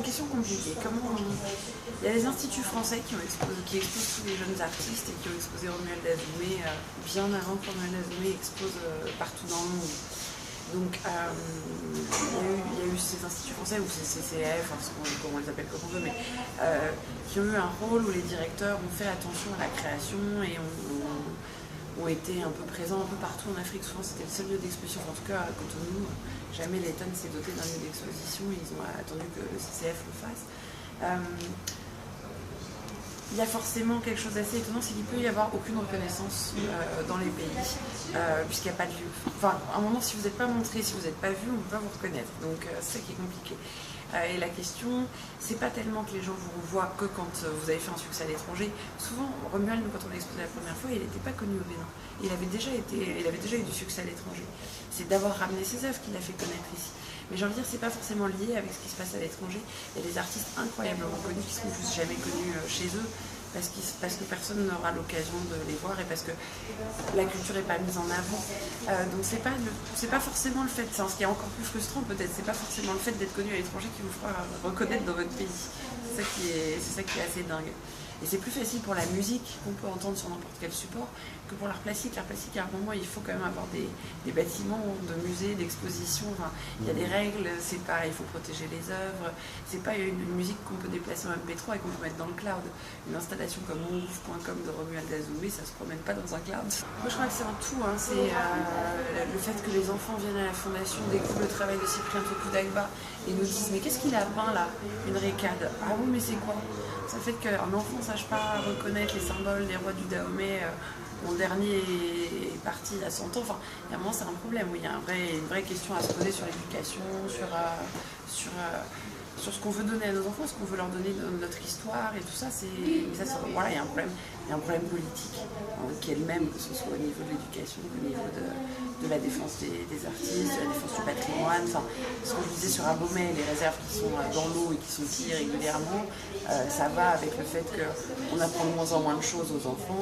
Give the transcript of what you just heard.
une question compliquée. Il y a les instituts français qui exposent tous les jeunes artistes et qui ont exposé Romuald Hazoumè bien avant que Romuald Hazoumè expose partout dans le monde. Donc il y a eu ces instituts français, ou ces CCF, comme on les appelle comme on veut, mais qui ont eu un rôle où les directeurs ont fait attention à la création et ont été un peu présents un peu partout en Afrique. Souvent c'était le seul lieu d'exposition, en tout cas à Cotonou, jamais l'État ne s'est doté d'un lieu d'exposition, ils ont attendu que le CCF le fasse. Il y a forcément quelque chose d'assez étonnant, c'est qu'il peut y avoir aucune reconnaissance dans les pays, puisqu'il n'y a pas de lieu. Enfin, à un moment, si vous n'êtes pas montré, si vous n'êtes pas vu, on ne peut pas vous reconnaître. Donc c'est ça qui est compliqué. Et la question, c'est pas tellement que les gens vous revoient que quand vous avez fait un succès à l'étranger. Souvent, Romuald, quand on l'a exposé la première fois, il n'était pas connu au Bénin. Il avait déjà eu du succès à l'étranger. C'est d'avoir ramené ses œuvres qui l'a fait connaître ici. Mais j'ai envie de dire, c'est pas forcément lié avec ce qui se passe à l'étranger. Il y a des artistes incroyablement connus qui seront plus jamais connus chez eux parce que personne n'aura l'occasion de les voir et parce que la culture n'est pas mise en avant. Donc c'est pas forcément le fait, c'est ce qui est encore plus frustrant peut-être, c'est pas forcément le fait d'être connu à l'étranger qui vous fera reconnaître dans votre pays. C'est ça qui est assez dingue. Et c'est plus facile pour la musique qu'on peut entendre sur n'importe quel support que pour l'art plastique. L'art plastique, à un moment, il faut quand même avoir des bâtiments de musées, d'expositions. Enfin, il y a des règles, c'est pas, il faut protéger les œuvres. C'est pas une musique qu'on peut déplacer en MP3 et qu'on peut mettre dans le cloud. Une installation comme Move.com de Romuald Hazoumè, ça se promène pas dans un cloud. Moi, je crois que c'est un tout. Hein. C'est le fait que les enfants viennent à la fondation, découvrent le travail de Cyprien Topou Dagba et nous disent mais qu'est-ce qu'il a peint là? Une récade. Ah oui, mais c'est quoi? Ça fait qu'un enfant ne sache pas reconnaître les symboles des rois du Dahomey. Mon dernier est parti à 100 ans. Enfin, à un moment, c'est un problème. Oui, il y a une vraie question à se poser sur l'éducation, sur ce qu'on veut donner à nos enfants, ce qu'on veut leur donner de notre histoire et tout ça. Voilà, il y a un problème. Il y a un problème politique qui est le même, que ce soit au niveau de l'éducation, au niveau de la défense des artistes, de la défense du patrimoine. Enfin, ce que je disais sur Abomey, les réserves qui sont dans l'eau et qui sont pillées régulièrement, ça va avec le fait qu'on apprend de moins en moins de choses aux enfants.